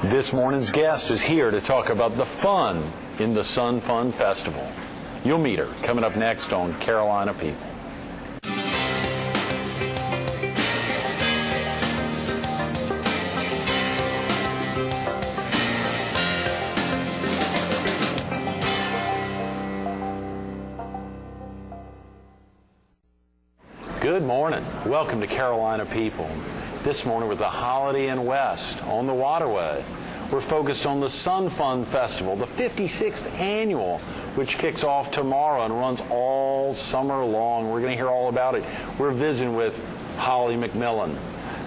This morning's guest is here to talk about the fun in the Sun Fun Festival. You'll meet her coming up next on Carolina People. Good morning. Welcome to Carolina People. This morning with the Holiday Inn West on the Waterway. We're focused on the Sun Fun Festival, the 56th annual, which kicks off tomorrow and runs all summer long. We're going to hear all about it. We're visiting with Holly McMillan,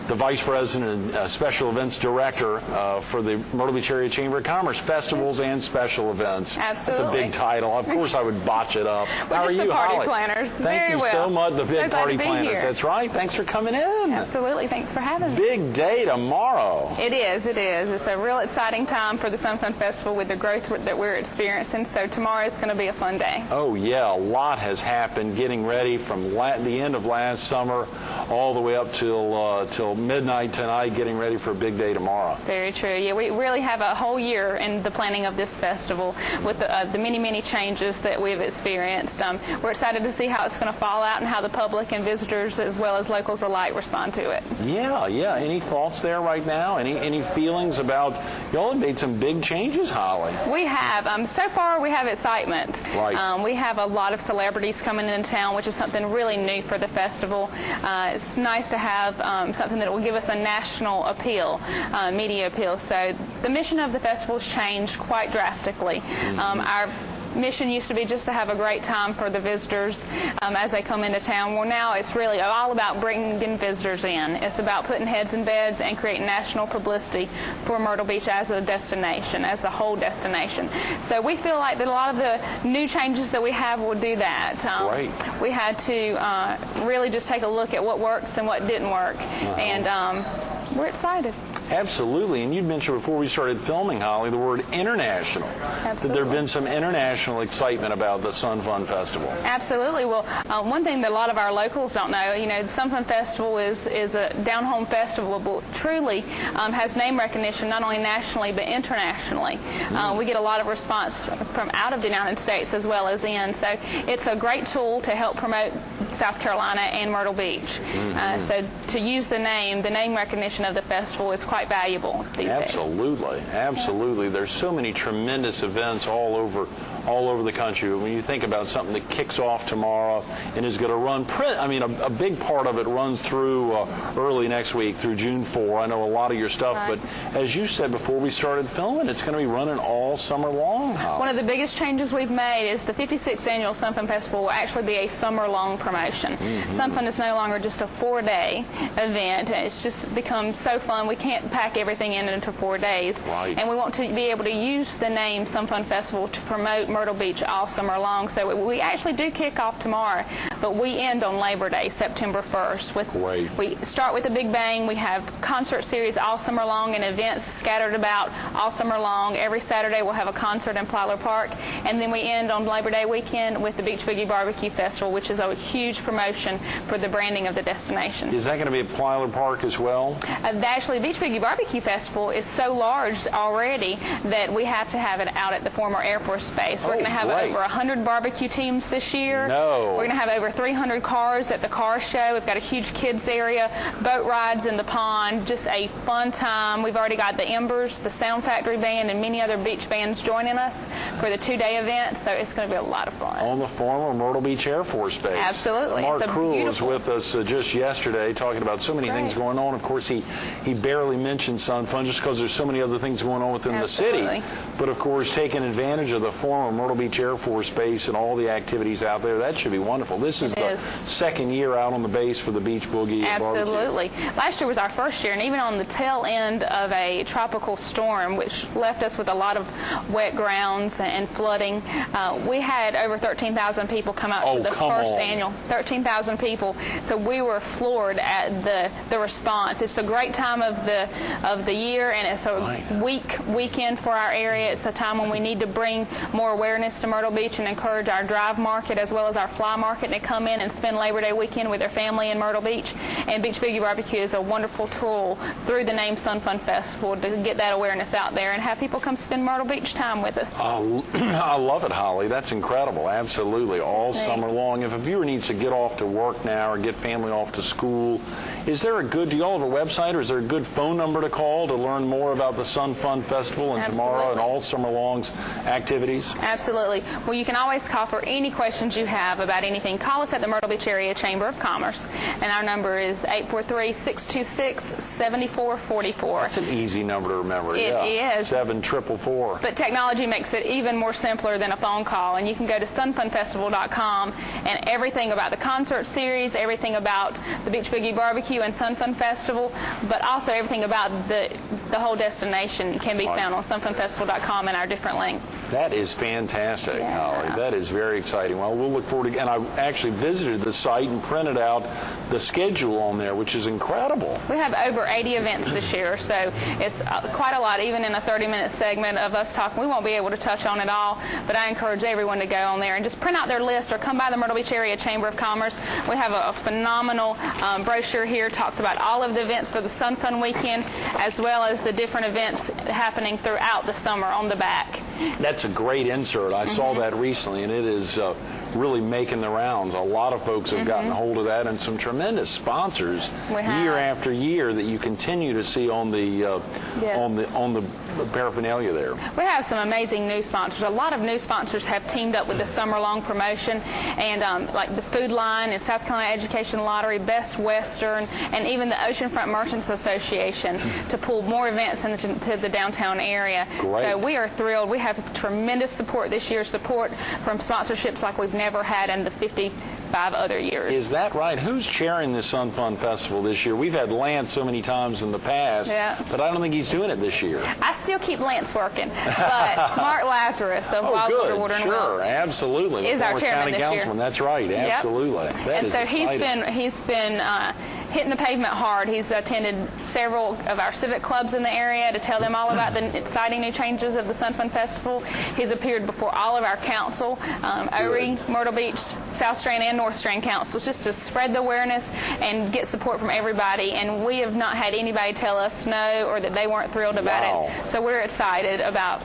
the Vice President and Special Events Director for the Myrtle Beach Area Chamber of Commerce, Festivals and Special Events. Absolutely. That's a big title. Of course I would botch it up. We're How are just you, the party Holly? planners. Thank you so much, the big party planners. Here. That's right. Thanks for coming in. Absolutely. Thanks for having me. Big day tomorrow. It is. It is. It's a real exciting time for the Sun Fun Festival with the growth that we're experiencing. So tomorrow is going to be a fun day. Oh, yeah. A lot has happened getting ready from the end of last summer all the way up till midnight tonight, getting ready for a big day tomorrow. Very true. Yeah, we really have a whole year in the planning of this festival with the many, many changes that we've experienced. We're excited to see how it's going to fall out and how the public and visitors as well as locals alike respond to it. Yeah. Any thoughts there right now? Any feelings about, y'all have made some big changes, Holly? We have. So far we have excitement. Right. We have a lot of celebrities coming into town, which is something really new for the festival. It's nice to have something that will give us a national appeal, media appeal. So the mission of the festival has changed quite drastically. Our mission used to be just to have a great time for the visitors as they come into town. Well, now it's really all about bringing visitors in. It's about putting heads in beds and creating national publicity for Myrtle Beach as a destination, as the whole destination. So we feel like that a lot of the new changes that we have will do that. Right. We had to really just take a look at what works and what didn't work, and we're excited. Absolutely. And you'd mentioned before we started filming, Holly, the word international. Absolutely. That there have been some international excitement about the Sun Fun Festival. Absolutely. Well, one thing that a lot of our locals don't know, the Sun Fun Festival is a down-home festival, but truly has name recognition not only nationally but internationally. We get a lot of response from out of the United States as well as in. So it's a great tool to help promote South Carolina and Myrtle Beach. So to use the name recognition of the festival is quite valuable these days. Absolutely. There's so many tremendous events all over the country. When you think about something that kicks off tomorrow and is going to run, a big part of it runs through early next week, through June 4. I know a lot of your stuff, but as you said before we started filming, it's going to be running all summer long. One of the biggest changes we've made is the 56th annual Sun Fun Festival will actually be a summer-long promotion. Sun Fun is no longer just a 4-day event. It's just become so fun. We can't pack everything into 4 days. Right. And we want to be able to use the name Sun Fun Festival to promote Myrtle Beach all summer long. So we actually do kick off tomorrow, but we end on Labor Day, September 1st. We start with a big bang. We have concert series all summer long and events scattered about all summer long. Every Saturday we'll have a concert in Plyler Park, and then we end on Labor Day weekend with the Beach Boogie Barbecue Festival, which is a huge promotion for the branding of the destination. Is that going to be at Plyler Park as well? Actually, Beach Boogie Barbecue Festival is so large already that we have to have it out at the former Air Force Base. We're going to have over 100 barbecue teams this year. No. We're going to have over 300 cars at the car show. We've got a huge kids area, boat rides in the pond, just a fun time. We've already got the Embers, the Sound Factory Band, and many other beach bands joining us for the 2-day event, so it's going to be a lot of fun. On the former Myrtle Beach Air Force Base. Absolutely. Mark Krul was with us just yesterday talking about so many things going on. Of course, he barely mentioned Sun Fun just because there's so many other things going on within the city. But, of course, taking advantage of the former Myrtle Beach Air Force Base and all the activities out there, that should be wonderful. This is the second year out on the base for the Beach Boogie. Absolutely. Last year was our first year, and even on the tail end of a tropical storm, which left us with a lot of wet grounds and flooding, we had over 13,000 people come out for the first annual. 13,000 people. So we were floored at the response. It's a great time of the year, and it's a weekend for our area. It's a time when we need to bring more awareness to Myrtle Beach and encourage our drive market as well as our fly market to come in and spend Labor Day weekend with their family in Myrtle Beach. And Beach Boogie Barbecue is a wonderful tool through the name Sun Fun Festival to get that awareness out there and have people come spend Myrtle Beach time with us. I love it, Holly. That's incredible. Absolutely. All summer long. If a viewer needs to get off to work now or get family off to school, is there a good, do you all have a website, or is there a good phone number to call to learn more about the Sun Fun Festival and tomorrow and all summer long's activities? Absolutely. Well, you can always call for any questions you have about anything. Call us at the Myrtle Beach Area Chamber of Commerce, and our number is 843-626-7444. That's an easy number to remember. It is. 7444. But technology makes it even more simpler than a phone call, and you can go to sunfunfestival.com, and everything about the concert series, everything about the Beach Boogie Barbecue and Sun Fun Festival, but also everything about the whole destination can be found on sunfunfestival.com and our different links. That is fantastic, Yeah. Holly. That is very exciting. Well, we'll look forward to, and I actually visited the site and printed out the schedule on there, which is incredible. We have over 80 events this year, so it's quite a lot, even in a 30-minute segment of us talking. We won't be able to touch on it all, but I encourage everyone to go on there and just print out their list or come by the Myrtle Beach Area Chamber of Commerce. We have a phenomenal brochure here, talks about all of the events for the Sun Fun weekend, as well as the different events happening throughout the summer on the back. That's a great insert. I saw that recently, and it is really making the rounds. A lot of folks have gotten hold of that, and some tremendous sponsors year after year that you continue to see on the on the paraphernalia there. We have some amazing new sponsors. A lot of new sponsors have teamed up with the summer-long promotion, and like the Food Line and South Carolina Education Lottery, Best Western, and even the Oceanfront Merchants Association to pull more events into the downtown area. Great. So we are thrilled. We have tremendous support this year, support from sponsorships like we've never had in the 55 other years. Is that right? Who's chairing the Sun Fun Festival this year? We've had Lance so many times in the past, but I don't think he's doing it this year. I still keep Lance working, but Mark Lazarus of Wildwater Water and Wells Absolutely. is our chairman this year. That's right. Absolutely. Yep. That is so exciting. he's been hitting the pavement hard. He's attended several of our civic clubs in the area to tell them all about the exciting new changes of the Sun Fun Festival. He's appeared before all of our council, Ouray, Myrtle Beach, South Strand, and North Strand councils, just to spread the awareness and get support from everybody. And we have not had anybody tell us no or that they weren't thrilled about it. So we're excited about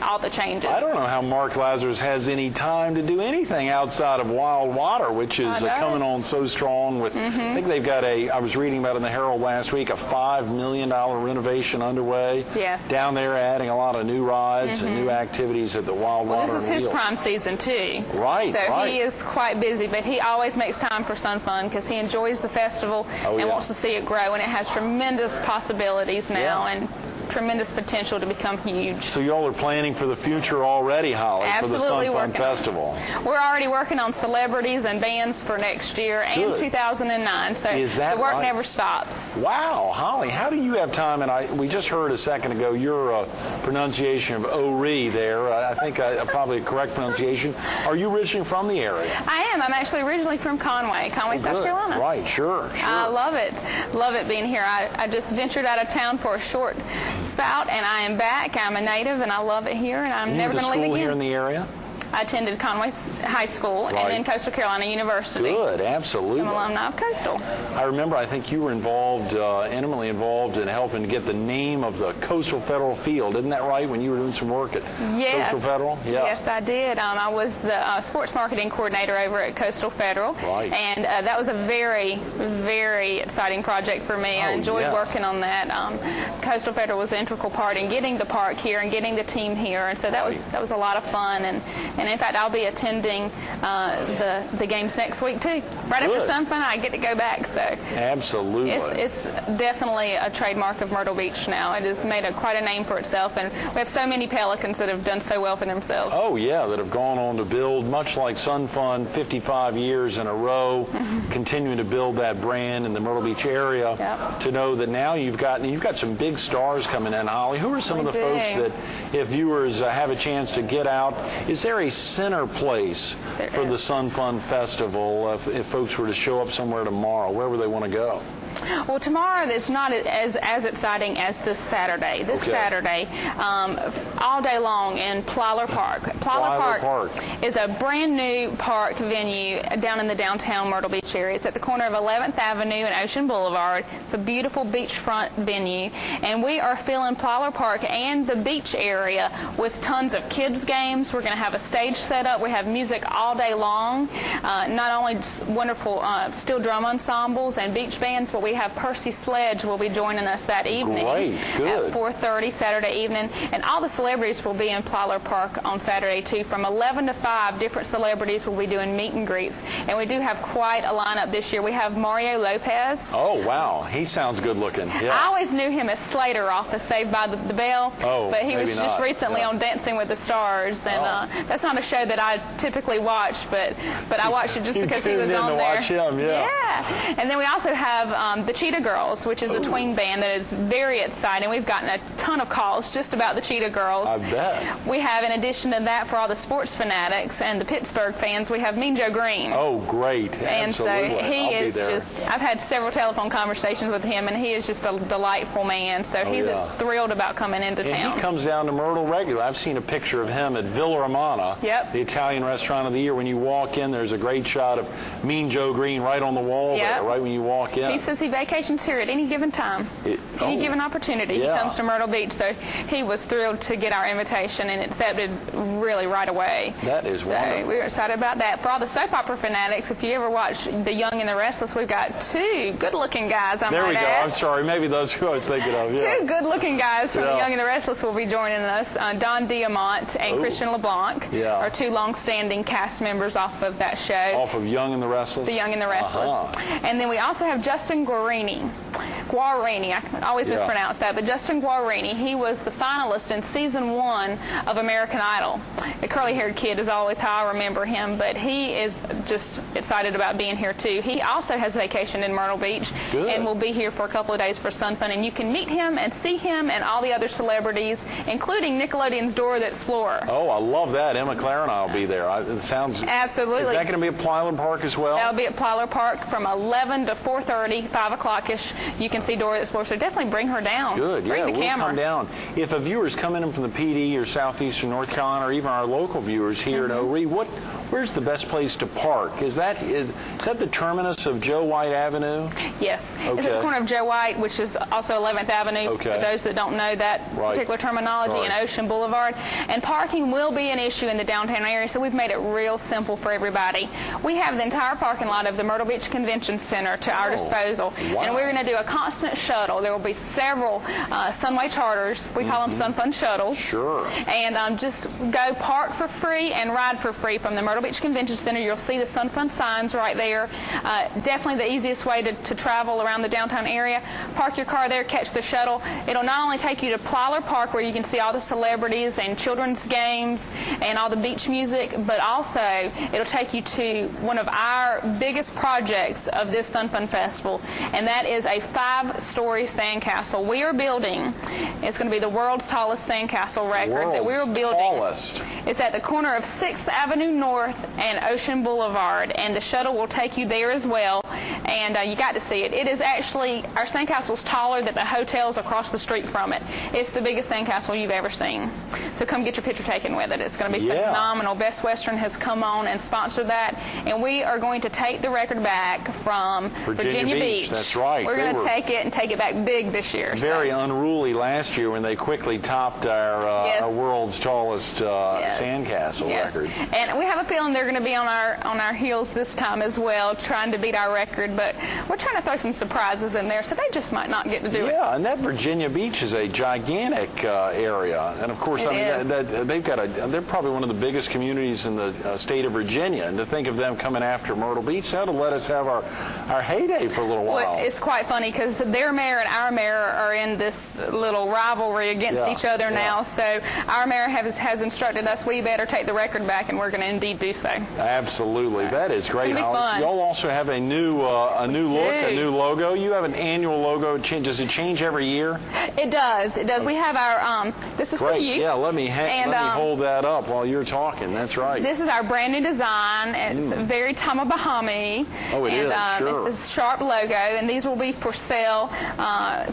all the changes. I don't know how Mark Lazarus has any time to do anything outside of Wild Water, which is coming on so strong with, I think they've got I was reading about in the Herald last week, a $5 million renovation underway. Yes. Down there, adding a lot of new rides and new activities at the Wild Water. This is his prime season, too. Right, So he is quite busy, but he always makes time for Sun Fun because he enjoys the festival and wants to see it grow, and it has tremendous possibilities now and tremendous potential to become huge. So y'all are planning for the future already, Holly, Absolutely, for the Sun Fun Festival. We're already working on celebrities and bands for next year and 2009, so the work never stops. Wow, Holly, how do you have time? And we just heard a second ago your pronunciation of Ouray there. I think probably a correct pronunciation. Are you originally from the area? I am. I'm actually originally from Conway, South Carolina. Right, sure. I love it. Love it being here. I just ventured out of town for a short spout, and I am back. I'm a native, and I love it here, and I'm never going to leave again. Here in the area? I attended Conway High School and then Coastal Carolina University. Good, absolutely. I'm an alumni of Coastal. I remember, I think you were involved, intimately involved in helping to get the name of the Coastal Federal Field. Isn't that right, when you were doing some work at Coastal Federal? Yeah. Yes, I did. I was the sports marketing coordinator over at Coastal Federal. Right. And that was a very, very exciting project for me. I enjoyed working on that. Coastal Federal was an integral part in getting the park here and getting the team here. And so that was a lot of fun. And in fact, I'll be attending the games next week, too. Right after Sun Fun, I get to go back. So absolutely. It's definitely a trademark of Myrtle Beach now. It has made quite a name for itself, and we have so many Pelicans that have done so well for themselves. Oh, yeah, that have gone on to build, much like Sun Fun, 55 years in a row, continuing to build that brand in the Myrtle Beach area. To know that now you've got some big stars coming in, Holly. Who are some of the folks that, if viewers have a chance to get out, is there a center place for the Sun Fun Festival if folks were to show up somewhere tomorrow? Where would they want to go? Well, tomorrow it's not as exciting as this Saturday. This Saturday, all day long in Plyler Park. Plyler Park is a brand new park venue down in the downtown Myrtle Beach area. It's at the corner of 11th Avenue and Ocean Boulevard. It's a beautiful beachfront venue, and we are filling Plyler Park and the beach area with tons of kids games. We're going to have a stage set up. We have music all day long. Not only wonderful steel drum ensembles and beach bands, but we have Percy Sledge will be joining us that evening at 4:30 Saturday evening, and all the celebrities will be in Plyler Park on Saturday too. From 11 to 5, different celebrities will be doing meet and greets, and we do have quite a lineup this year. We have Mario Lopez. Oh wow, he sounds good looking. Yeah. I always knew him as Slater off of Saved by the Bell, but he was just recently on Dancing with the Stars, and that's not a show that I typically watch, but I watched it just because he was on there. Watch him, yeah. And then we also have the Cheetah Girls, which is a tween band that is very exciting. We've gotten a ton of calls just about the Cheetah Girls. I bet. We have, in addition to that, for all the sports fanatics and the Pittsburgh fans, we have Mean Joe Green. Oh, great. And Absolutely. so he is just, I've had several telephone conversations with him, and he is just a delightful man. So he's thrilled about coming into town. And he comes down to Myrtle regularly. I've seen a picture of him at Villa Romana, the Italian restaurant of the year. When you walk in, there's a great shot of Mean Joe Green right on the wall there, right when you walk in. He says he vacations here at any given time, any given opportunity. He comes to Myrtle Beach, so he was thrilled to get our invitation and accepted really right away. That is wonderful. We're excited about that. For all the soap opera fanatics, if you ever watch The Young and the Restless, we've got two good-looking guys. There we go. I'm sorry. Maybe those who I was thinking of. Two good-looking guys from The Young and the Restless will be joining us. Don Diamont and Christian LeBlanc are two long-standing cast members off of that show. Off of Young and the Restless? The Young and the Restless. And then we also have Justin Guarini. I always mispronounce that, but Justin Guarini, he was the finalist in season 1 of American Idol. A curly-haired kid is always how I remember him, but he is just excited about being here too. He also has vacation in Myrtle Beach and will be here for a couple of days for Sun Fun, and you can meet him and see him and all the other celebrities, including Nickelodeon's Dora the Explorer. Oh, I love that. Emma Claire and I will be there. It sounds... Absolutely. Is that going to be at Plyler Park as well? That'll be at Plyler Park from 11 to 4:30, 5 o'clock-ish. You can see Dora the Explorer, so definitely bring her down. Good, bring the camera. Come down. If a viewer's coming in from the PD or southeastern North Carolina, or even our local viewers here at O'Ree, where's the best place to park? Is that the terminus of Joe White Avenue? Yes. It's at the corner of Joe White, which is also 11th Avenue, for those that don't know that particular terminology, and Ocean Boulevard. And parking will be an issue in the downtown area, so we've made it real simple for everybody. We have the entire parking lot of the Myrtle Beach Convention Center to our disposal, and we're going to do a constant shuttle. There will be several Sunway charters. We call them Sun Fun shuttles. Sure. And just go park for free and ride for free from the Myrtle Beach Convention Center. You'll see the Sun Fun signs right there. Definitely the easiest way to travel around the downtown area. Park your car there, catch the shuttle. It'll not only take you to Plyler Park, where you can see all the celebrities and children's games and all the beach music, but also it'll take you to one of our biggest projects of this Sun Fun Festival, and that is a 5-story sandcastle we are building. It's going to be the world's tallest sandcastle record that we're building. Tallest. It's at the corner of 6th Avenue North and Ocean Boulevard, and the shuttle will take you there as well, and you got to see it. It is actually, our sandcastle's taller than the hotels across the street from it. It's the biggest sandcastle you've ever seen. So come get your picture taken with it. It's going to be phenomenal. Best Western has come on and sponsored that, and we are going to take the record back from Virginia Beach. That's right. We're going to take it and take it back big this year. Very unruly last year when they quickly topped our world's tallest sandcastle record. And we have a feeling they're going to be on our heels this time as well, trying to beat our record, but we're trying to throw some surprises in there, so they just might not get to do it. Yeah, and that Virginia Beach is a gigantic area, and of course, they're probably one of the biggest communities in the state of Virginia, and to think of them coming after Myrtle Beach, that'll let us have our heyday for a little while. Well, it's quite funny because their mayor and our mayor are in this little rivalry against each other now, so our mayor has instructed us we better take the record back, and we're going to indeed do so. Absolutely. That is great. It's going to be fun. Y'all also have a new new look, a new logo. You have an annual logo. Does it change every year? It does. It does. We have our. This is Great. for you. Yeah, let me hold that up while you're talking. That's right. This is our brand new design. It's very Tama Bahami. Oh, it is. Sure. It's a sharp logo, and these will be for sale at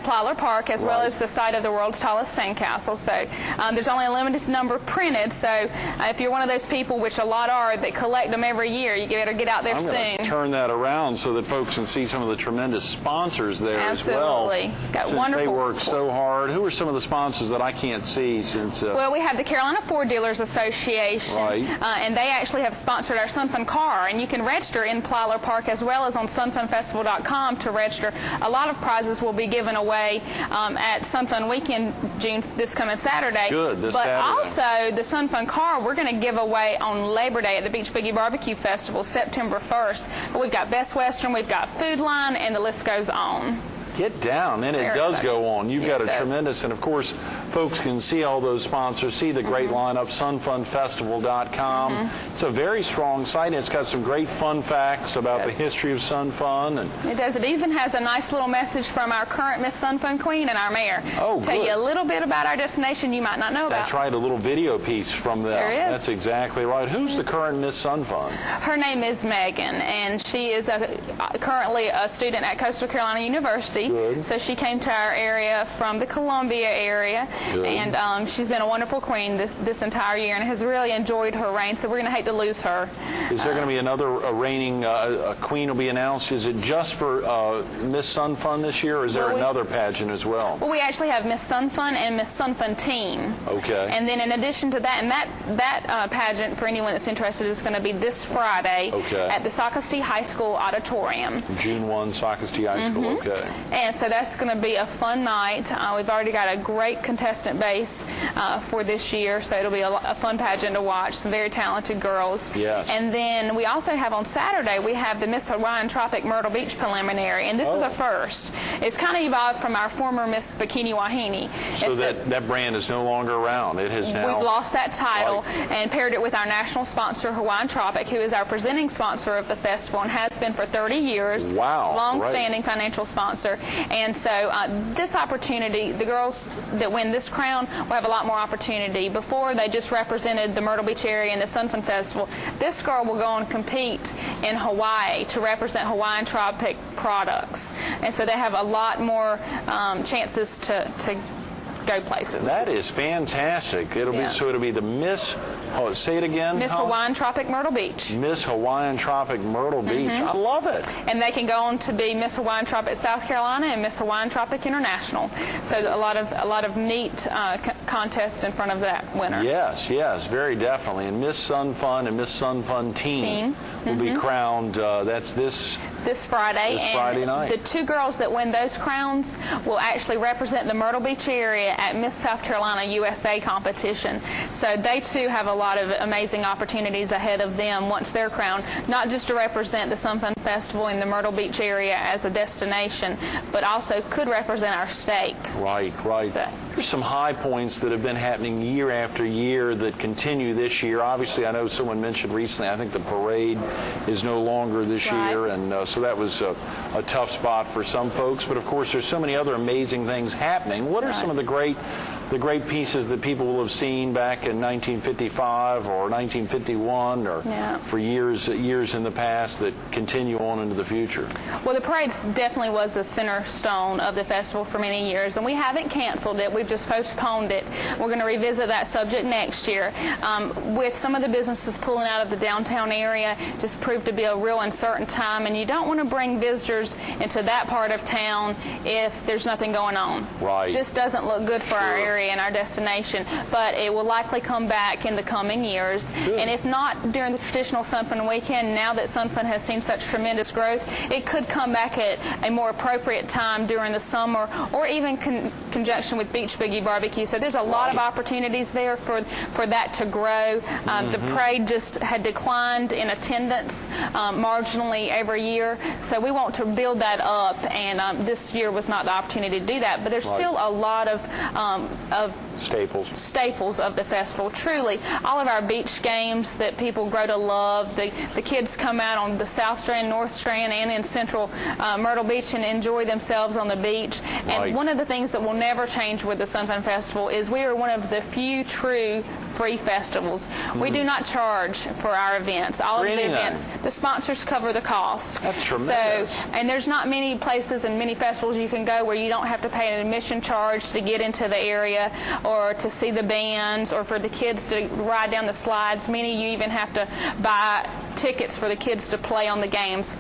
Plyler Park, as well as the site of the world's tallest sandcastle. So there's only a limited number printed. So if you're one of those people, which a lot are, that collect them every year, you better get out there soon. I'm going to turn that around so that folks can see some of the tremendous sponsors there as well. Absolutely. Got since wonderful they work so hard. Who are some of the sponsors that I can't see since... Well, we have the Carolina Ford Dealers Association, right. And they actually have sponsored our Sunfun car, and you can register in Plyler Park as well as on sunfunfestival.com to register. A lot of prizes will be given away at Sunfun Weekend, this coming Saturday. Good, this Saturday. But also, the Sunfun car, we're going to give away on Labor Day at the Beach Boogie Barbecue Festival, September 1st. But we've got Best Western, we've got Food Line, and the list goes on. Get down, and it does go on. You've got a tremendous, and of course, folks can see all those sponsors, see the great lineup, sunfunfestival.com. It's a very strong site, and it's got some great fun facts about the history of Sun Fun. And it does. It even has a nice little message from our current Miss Sun Fun Queen and our mayor. Oh, Tell you a little bit about our destination you might not know about. That's right, a little video piece from them. There is. That's exactly right. Who's the current Miss Sun Fun? Her name is Megan, and she is currently a student at Coastal Carolina University. Good. So she came to our area from the Columbia area. Good. And she's been a wonderful queen this entire year and has really enjoyed her reign, so we're going to hate to lose her. Is there going to be another reigning queen will be announced? Is it just for Miss Sun Fun this year, or is there another pageant as well? Well, we actually have Miss Sun Fun and Miss Sun Fun Teen. Okay. And then in addition to that, and that pageant, for anyone that's interested, is going to be this Friday at the Socastee High School Auditorium. June 1, Socastee High School, okay. And so that's going to be a fun night. We've already got a great contestant base for this year, so it'll be a fun pageant to watch. Some very talented girls. Yes. And then we also have on Saturday, we have the Miss Hawaiian Tropic Myrtle Beach preliminary, and this is a first. It's kind of evolved from our former Miss Bikini Wahine. So that brand is no longer around. It has now... We've lost that title and paired it with our national sponsor, Hawaiian Tropic, who is our presenting sponsor of the festival and has been for 30 years. Wow. Long-standing financial sponsor. And so this opportunity, the girls that win this crown will have a lot more opportunity. Before, they just represented the Myrtle Beach area and the Sun Fun Festival. This girl will go and compete in Hawaii to represent Hawaiian Tropic products. And so they have a lot more chances to go places. That is fantastic. It'll be the Miss, say it again. Miss Hawaiian Tropic Myrtle Beach. Miss Hawaiian Tropic Myrtle Beach. I love it. And they can go on to be Miss Hawaiian Tropic South Carolina and Miss Hawaiian Tropic International. So a lot of neat contests in front of that winner. Yes, very definitely. And Miss Sun Fun and Miss Sun Fun Teen will be crowned. That's this Friday. This Friday night. The two girls that win those crowns will actually represent the Myrtle Beach area at Miss South Carolina USA competition. So they too have a lot of amazing opportunities ahead of them once they're crowned, not just to represent the Sun Fun Festival in the Myrtle Beach area as a destination, but also could represent our state. Right. So. There's some high points that have been happening year after year that continue this year. Obviously, I know someone mentioned recently, I think the parade is no longer this year, and so that was a tough spot for some folks. But of course, there's so many other amazing things happening. What are some of the great pieces that people will have seen back in 1955 or 1951 or for years in the past that continue on into the future? Well, the parade definitely was the center stone of the festival for many years, and we haven't canceled it. We've just postponed it. We're going to revisit that subject next year. With some of the businesses pulling out of the downtown area, just proved to be a real uncertain time, and you don't want to bring visitors into that part of town if there's nothing going on. Right. It just doesn't look good for our area and our destination, but it will likely come back in the coming years. Good. And if not during the traditional Sun Fun weekend, now that Sun Fun has seen such tremendous growth, it could come back at a more appropriate time during the summer, or even conjunction with Beach Boogie Barbecue. So there's a lot of opportunities there for that to grow. The parade just had declined in attendance marginally every year, so we want to build that up, and this year was not the opportunity to do that. But there's still a lot of staples of the festival. Truly, all of our beach games that people grow to love. The kids come out on the South Strand, North Strand, and in Central Myrtle Beach and enjoy themselves on the beach. And one of the things that will never change with the Sun Fun Festival is we are one of the few true free festivals. We do not charge for our events. All of the events, the sponsors cover the cost. That's tremendous. So, and there's not many places and many festivals you can go where you don't have to pay an admission charge to get into the area, or to see the bands, or for the kids to ride down the slides. Many you even have to buy tickets for the kids to play on the games.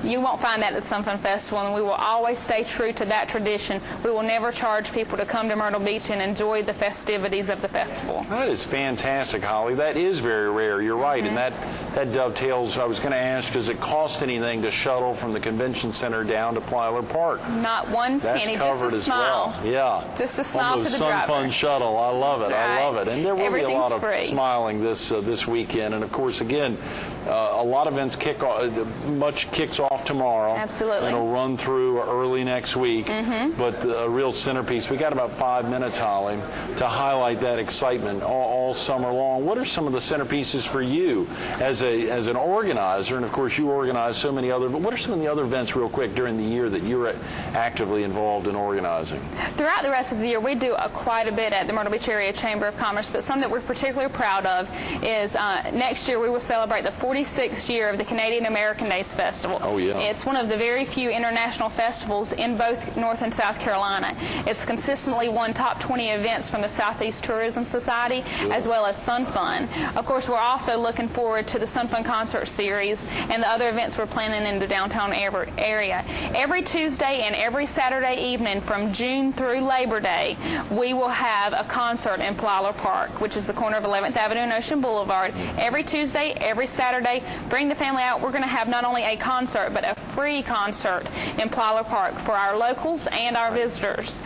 You won't find that at the Sun Fun Festival, and we will always stay true to that tradition. We will never charge people to come to Myrtle Beach and enjoy the festivities of the festival. That is fantastic, Holly. That is very rare. You're right, and that dovetails. I was going to ask, does it cost anything to shuttle from the convention center down to Plyler Park? Not one penny, just a smile. Well. Yeah, just a smile to the driver. Sun Fun shuttle. I love it. Right. I love it. And there will be a lot of free. smiling this weekend. And of course, again, a lot of events kicks off tomorrow. Absolutely. And it'll run through early next week. But the real centerpiece, we got about 5 minutes, Holly, to highlight that excitement all summer long. What are some of the centerpieces for you as an organizer? And of course, you organize so many other. But what are some of the other events, real quick, during the year that you're actively involved in organizing? Throughout the rest of the year, we do quite a bit at the Myrtle Beach Area Chamber of Commerce. But some that we're particularly proud of is next year we will celebrate the 46th year of the Canadian American Days Festival. Oh, yeah. It's one of the very few international festivals in both North and South Carolina. It's consistently won top 20 events from the Southeast Tourism Society, as well as Sun Fun. Of course, we're also looking forward to the Sun Fun Concert Series and the other events we're planning in the downtown area. Every Tuesday and every Saturday evening from June through Labor Day, we will have a concert in Plyler Park, which is the corner of 11th Avenue and Ocean Boulevard. Every Tuesday, every Saturday, bring the family out. We're going to have not only a concert, but a free concert in Plyler Park for our locals and our visitors.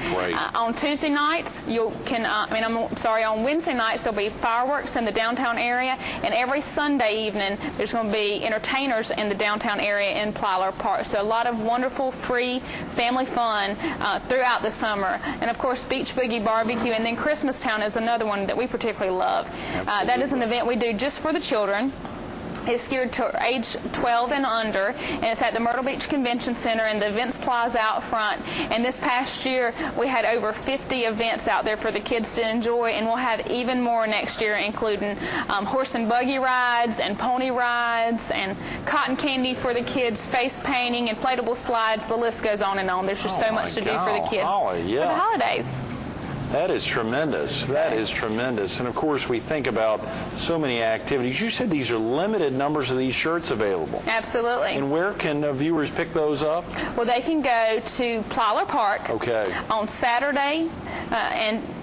On Tuesday nights, on Wednesday nights, there'll be fireworks in the downtown area, and every Sunday evening, there's going to be entertainers in the downtown area in Plyler Park. So a lot of wonderful, free family fun throughout the summer. And of course, Beach Boogie Barbecue, and then Christmas Town is another one that we particularly love. That is an event we do just for the children. It's geared to age 12 and under, and it's at the Myrtle Beach Convention Center and the Events Plaza out front. And this past year, we had over 50 events out there for the kids to enjoy, and we'll have even more next year, including horse and buggy rides and pony rides and cotton candy for the kids, face painting, inflatable slides. The list goes on and on. There's just so much to do for the kids for the holidays. That is tremendous. That is tremendous. And of course, we think about so many activities. You said these are limited numbers of these shirts available. Absolutely. And where can viewers pick those up? Well, they can go to Plyler Park on Saturday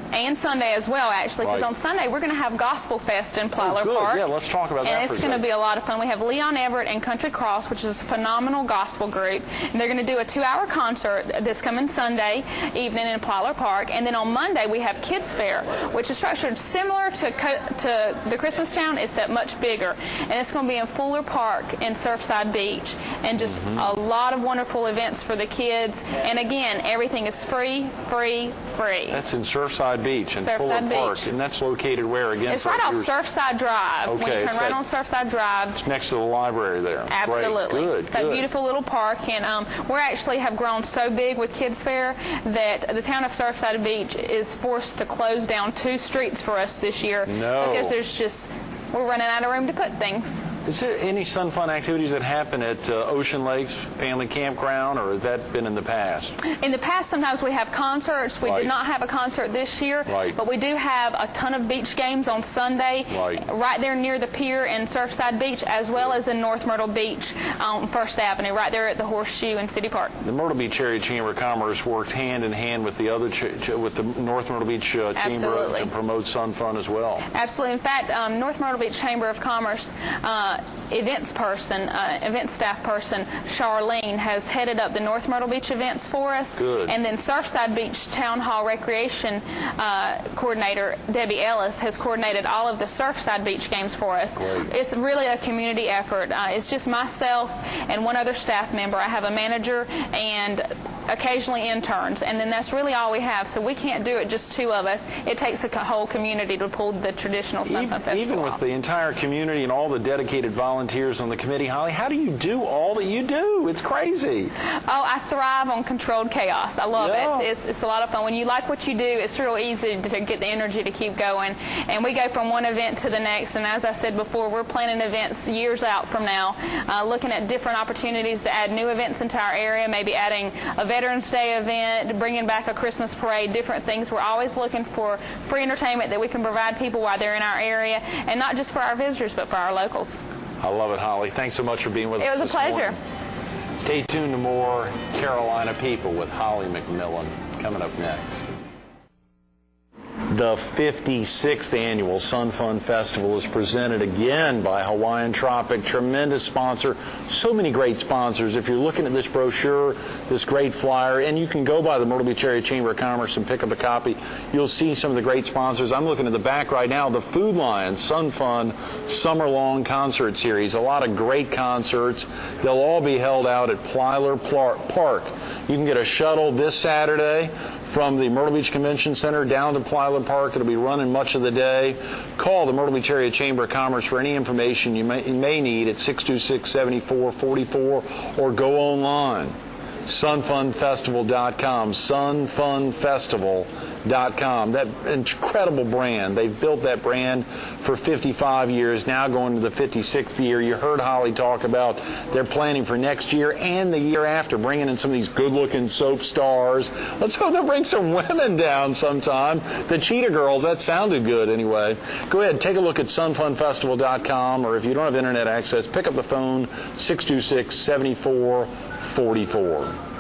and Sunday as well, actually, because on Sunday we're going to have Gospel Fest in Plyler Park. Yeah, let's talk about that. And it's going to be a lot of fun. We have Leon Everett and Country Cross, which is a phenomenal gospel group, and they're going to do a 2-hour concert this coming Sunday evening in Plyler Park. And then on Monday we have Kids Fair, which is structured similar to the Christmas Town, except much bigger, and it's going to be in Fuller Park in Surfside Beach, and just a lot of wonderful events for the kids. And again, everything is free. That's in Surfside Beach and Fuller Park, and that's located where again? It's right off Surfside Drive. Okay, when you turn right on Surfside Drive. It's next to the library there. Absolutely. Good. It's that beautiful little park, and we actually have grown so big with Kids Fair that the town of Surfside Beach is forced to close down 2 streets for us this year because we're running out of room to put things. Is there any Sun Fun activities that happen at Ocean Lakes Family Campground, or has that been in the past? In the past, sometimes we have concerts. We did not have a concert this year, but we do have a ton of beach games on Sunday right there near the pier in Surfside Beach, as well as in North Myrtle Beach on First Avenue, right there at the Horseshoe in City Park. The Myrtle Beach Area Chamber of Commerce worked hand in hand with the other with the North Myrtle Beach Chamber to promote Sun Fun as well. Absolutely. In fact, North Myrtle Beach Chamber of Commerce events staff person, Charlene, has headed up the North Myrtle Beach events for us. Good. And then Surfside Beach Town Hall Recreation coordinator, Debbie Ellis, has coordinated all of the Surfside Beach games for us. Great. It's really a community effort. It's just myself and one other staff member. I have a manager and occasionally interns, and then that's really all we have. So we can't do it just two of us. It takes a whole community to pull the traditional Sun Fun Festival Even with off. the entire community and all the dedicated volunteers on the committee, Holly, how do you do all that you do? It's crazy. Oh, I thrive on controlled chaos. I love Yeah. it. It's a lot of fun. When you like what you do, it's real easy to get the energy to keep going. And we go from one event to the next. And as I said before, we're planning events years out from now, looking at different opportunities to add new events into our area, maybe adding a Veterans Day event, bringing back a Christmas parade, different things. We're always looking for free entertainment that we can provide people while they're in our area, and not just for our visitors, but for our locals. I love it, Holly. Thanks so much for being with us. It was a pleasure. Morning. Stay tuned to more Carolina People with Holly McMillan coming up next. The 56th annual Sun Fun Festival is presented again by Hawaiian Tropic, tremendous sponsor. So many great sponsors. If you're looking at this brochure, this great flyer, and you can go by the Myrtle Beach Area Chamber of Commerce and pick up a copy, you'll see some of the great sponsors. I'm looking at the back right now, the Food Lion Sun Fun Summer-Long Concert Series. A lot of great concerts. They'll all be held out at Plyler Park. You can get a shuttle this Saturday from the Myrtle Beach Convention Center down to Plyler Park. It'll be running much of the day. Call the Myrtle Beach Area Chamber of Commerce for any information you may need at 626-7444 or go online. sunfunfestival.com. sunfunfestival.com. That incredible brand. They've built that brand for 55 years, now going to the 56th year. You heard Holly talk about their planning for next year and the year after, bringing in some of these good-looking soap stars. Let's hope they'll bring some women down sometime. The Cheetah Girls, that sounded good anyway. Go ahead, take a look at sunfunfestival.com, or if you don't have internet access, pick up the phone, 626-7444.